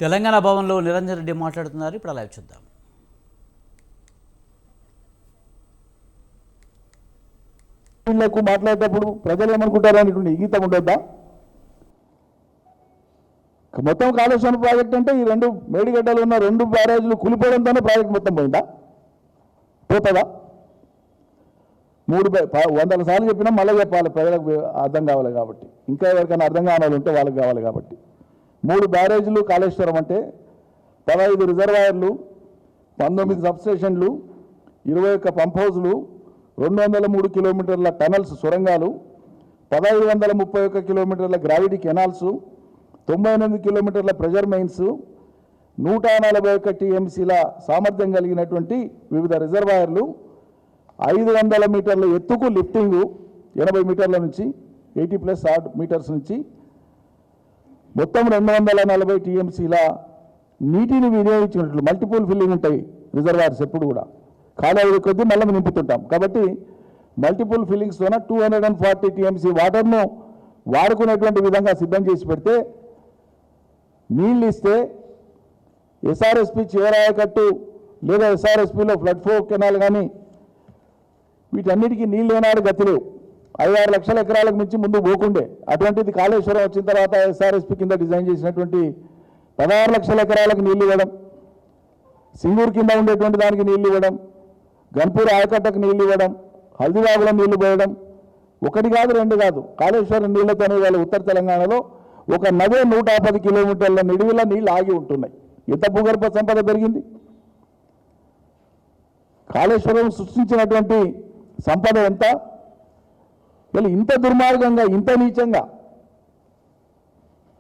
తెలంగాణ భవన్లో నిరంజన్ రెడ్డి మాట్లాడుతున్నారు. ఇప్పుడు లైవ్ చూద్దాం. వీళ్ళకు మాట్లాడేటప్పుడు ప్రజలు ఏమనుకుంటారు అనేటువంటి ఇంగితం ఉండొద్దా? మొత్తం కాళేశ్వరం ప్రాజెక్ట్ అంటే ఈ రెండు మేడిగడ్డలు ఉన్న రెండు బ్యారేజ్లు కూలిపోవడంతోనే ప్రాజెక్ట్ మొత్తం పోయిందా? పోతుందా? 100 సార్లు చెప్పినా మళ్ళీ చెప్పాలి, ప్రజలకు అర్థం కావాలి కాబట్టి. ఇంకా ఎవరికైనా అర్థం కావాలి ఉంటే వాళ్ళకి కావాలి కాబట్టి. 3 బ్యారేజ్లు కాళేశ్వరం అంటే 15 రిజర్వాయర్లు, 19 సబ్స్టేషన్లు, 21 పంప్ హౌజ్లు, 203 కిలోమీటర్ల టనల్స్ సొరంగాలు, 1531 కిలోమీటర్ల గ్రావిటీ కెనాల్స్, 98 కిలోమీటర్ల ప్రెజర్ మెయిన్స్, 141 టీఎంసీల సామర్థ్యం కలిగినటువంటి వివిధ రిజర్వాయర్లు, 500 మీటర్ల ఎత్తుకు లిఫ్టింగు 80 మీటర్ల నుంచి 80+ ఆడ్ మీటర్స్ నుంచి మొత్తం 240 టీఎంసీల నీటిని వినియోగించినట్లు మల్టిపుల్ ఫిల్లింగ్ ఉంటాయి రిజర్వాయర్స్. ఎప్పుడు కూడా ఖాళీ అయ్యే కొద్దీ మళ్ళీ నింపుతుంటాం కాబట్టి మల్టిపుల్ ఫిల్లింగ్స్తోన 240 టీఎంసీ వాటర్ను వాడుకునేటువంటి విధంగా సిద్ధం చేసి పెడితే నీళ్ళు ఇస్తే ఎస్ఆర్ఎస్పి చివరాయకట్టు లేదా ఎస్ఆర్ఎస్పిలో ఫ్లడ్ ఫ్లో కెనాల్ కానీ వీటన్నిటికీ నీళ్ళు ఏనాడు గతి లేవు. 5-6 లక్షల ఎకరాలకు మించి ముందు పోకుండే. అటువంటిది కాళేశ్వరం వచ్చిన తర్వాత ఎస్ఆర్ఎస్పి కింద డిజైన్ చేసినటువంటి 16 లక్షల ఎకరాలకు నీళ్ళు ఇవ్వడం, సింగూరు కింద ఉండేటువంటి దానికి నీళ్ళు ఇవ్వడం, గన్పూర్ ఆయకట్టకు నీళ్ళు ఇవ్వడం, హల్దీబాగులో నీళ్లు పోయడం, 1 కాదు 2 కాదు, కాళేశ్వరం నీళ్లతోనే వాళ్ళ ఉత్తర తెలంగాణలో ఒక నదే 150 కిలోమీటర్ల నిడివిల నీళ్ళు ఆగి ఉంటున్నాయి. ఎంత భూగర్భ సంపద పెరిగింది! కాళేశ్వరం సృష్టించినటువంటి సంపద ఎంత! వీళ్ళు ఇంత దుర్మార్గంగా, ఇంత నీచంగా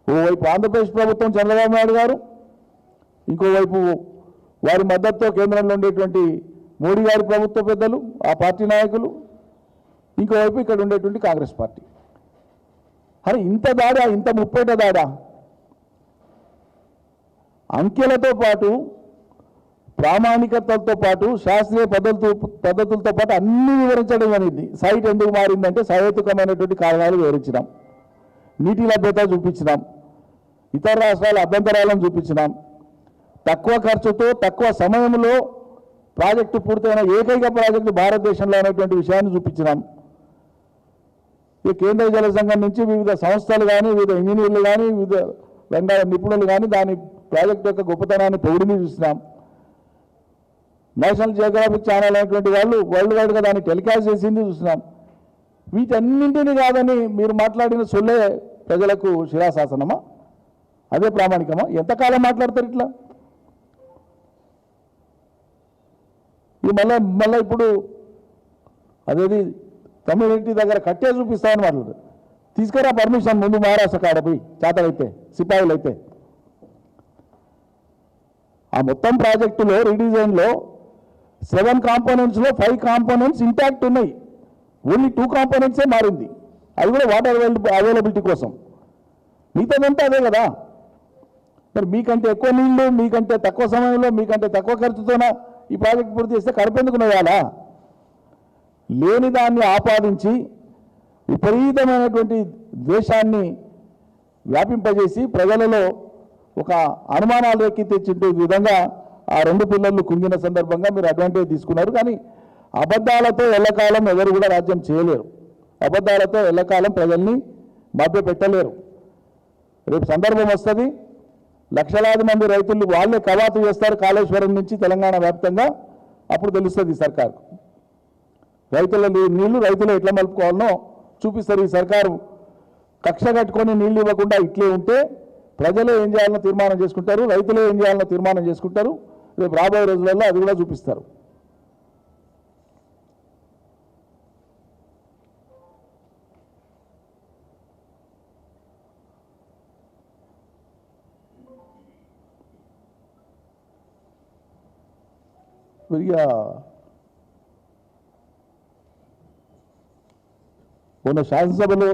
ఓవైపు ఆంధ్రప్రదేశ్ ప్రభుత్వం చంద్రబాబు నాయుడు గారు, ఇంకోవైపు వారి మద్దతుతో కేంద్రంలో ఉండేటువంటి మోడీ గారి ప్రభుత్వ పెద్దలు, ఆ పార్టీ నాయకులు, ఇంకోవైపు ఇక్కడ ఉండేటువంటి కాంగ్రెస్ పార్టీ. అరే ఇంత దాడా, ఇంత ముప్పేట దాడా! అంకెలతో పాటు ప్రామాణికతలతో పాటు శాస్త్రీయ పద్ధతులతో పాటు అన్ని వివరించడం అనేది. సైట్ ఎందుకు మారిందంటే సహేతుకమైనటువంటి కారణాలు వివరించినాం, నీటి లభ్యత చూపించినాం, ఇతర రాష్ట్రాల అభ్యంతరాలను చూపించినాం, తక్కువ ఖర్చుతో తక్కువ సమయంలో ప్రాజెక్టు పూర్తయిన ఏకైక ప్రాజెక్టు భారతదేశంలో అనేటువంటి విషయాన్ని చూపించినాం. ఈ కేంద్ర జల సంఘం నుంచి వివిధ సంస్థలు కానీ, వివిధ ఇంజనీర్లు కానీ, వివిధ రంగాల నిపుణులు కానీ దాని ప్రాజెక్టు యొక్క గొప్పతనాన్ని పొగిడిని చూసినాం. నేషనల్ జియోగ్రాఫిక్ ఛానల్ అనేటువంటి వాళ్ళు వరల్డ్ వైడ్గా దాన్ని టెలికాస్ట్ చేసింది చూసినాం. వీటన్నింటినీ కాదని మీరు మాట్లాడిన సొల్లే ప్రజలకు శిలాశాసనమా? అదే ప్రామాణికమా? ఎంతకాలం మాట్లాడతారు ఇట్లా? ఇది మళ్ళీ ఇప్పుడు అదేది కమ్యూనిటీ దగ్గర కట్టే చూపిస్తామని మాట్లాడు. తీసుకురా పర్మిషన్ ముందు మహారాష్ట్ర కాడ పోయి చేతలైతే సిపాయిలు అయితే. ఆ మొత్తం ప్రాజెక్టులో రీడిజైన్లో 7 కాంపోనెంట్స్లో 5 కాంపోనెంట్స్ ఇంటాక్ట్ ఉన్నాయి. ఓన్లీ 2 కాంపోనెంట్సే మారింది, అది కూడా వాటర్ అవైలబిలిటీ కోసం. మిగతాదంతా అదే కదా. మరి మీకంటే ఎక్కువ నీళ్లు, మీకంటే తక్కువ సమయంలో, మీకంటే తక్కువ ఖర్చుతోన ఈ ప్రాజెక్ట్ పూర్తి చేస్తే కడుపెందుకు నొయ్యాలా? లేని దాన్ని ఆపాదించి విపరీతమైనటువంటి ద్వేషాన్ని వ్యాపింపజేసి ప్రజలలో ఒక అనుమానాలు రేకెత్తించే విధంగా ఆ 2 పిల్లలు కుంగిన సందర్భంగా మీరు అడ్వాంటేజ్ తీసుకున్నారు. కానీ అబద్ధాలతో ఎల్లకాలం ఎవరు కూడా రాజ్యం చేయలేరు. అబద్ధాలతో ఎల్లకాలం ప్రజల్ని మభ్య పెట్టలేరు. రేపు సందర్భం వస్తుంది, లక్షలాది మంది రైతులు వాళ్ళే కవాతు చేస్తారు కాళేశ్వరం నుంచి తెలంగాణ వ్యాప్తంగా. అప్పుడు తెలుస్తుంది సర్కారు రైతుల నీళ్లు రైతులు ఎట్లా మలుపుకోవాలనో చూపిస్తారు. ఈ సర్కారు కక్ష కట్టుకొని నీళ్లు ఇవ్వకుండా ఇట్లే ఉంటే ప్రజలే ఏం చేయాలనో తీర్మానం చేసుకుంటారు, రైతులే ఏం చేయాలనో తీర్మానం చేసుకుంటారు. రేపు రాబోయే రోజులలో అది కూడా చూపిస్తారు. మొన్న శాసనసభలో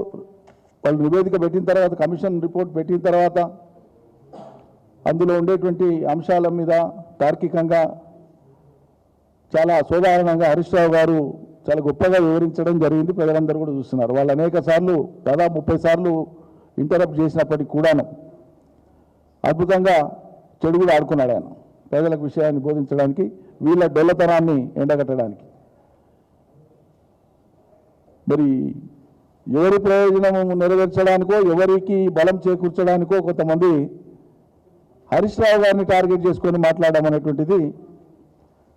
వాళ్ళు నివేదిక పెట్టిన తర్వాత, కమిషన్ రిపోర్ట్ పెట్టిన తర్వాత అందులో ఉండేటువంటి అంశాల మీద తార్కికంగా చాలా సోదాహరణంగా హరీష్ రావు గారు చాలా గొప్పగా వివరించడం జరిగింది. ప్రజలందరూ కూడా చూస్తున్నారు. వాళ్ళు అనేక సార్లు, దాదాపు 30 సార్లు ఇంటరప్ట్ చేసినప్పటికీ కూడాను అద్భుతంగా చెడు కూడా ఆడుకున్నాడు ఆయన ప్రజలకు విషయాన్ని బోధించడానికి, వీళ్ళ డొల్లతనాన్ని ఎండగట్టడానికి. మరి ఎవరి ప్రయోజనం నెరవేర్చడానికో, ఎవరికి బలం చేకూర్చడానికో కొంతమంది హరీష్ రావు గారిని టార్గెట్ చేసుకొని మాట్లాడడం అనేటువంటిది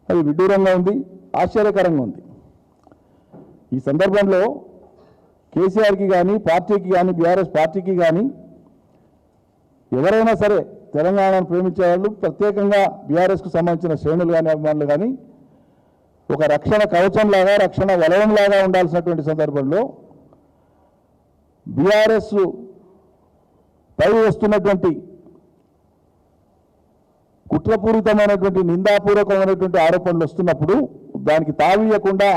అది విడ్డూరంగా ఉంది, ఆశ్చర్యకరంగా ఉంది. ఈ సందర్భంలో కేసీఆర్కి కానీ, పార్టీకి కానీ, బీఆర్ఎస్ పార్టీకి కానీ ఎవరైనా సరే తెలంగాణను ప్రేమించే వాళ్ళు, ప్రత్యేకంగా బీఆర్ఎస్కు సంబంధించిన శ్రేణులు కానీ, అభిమానులు కానీ ఒక రక్షణ కవచంలాగా, రక్షణ వలయంలాగా ఉండాల్సినటువంటి సందర్భంలో బీఆర్ఎస్ పై వస్తున్నటువంటి కుట్రపూరితమైనటువంటి, నిందాపూర్వకమైనటువంటి ఆరోపణలు వస్తున్నప్పుడు దానికి తావీయకుండా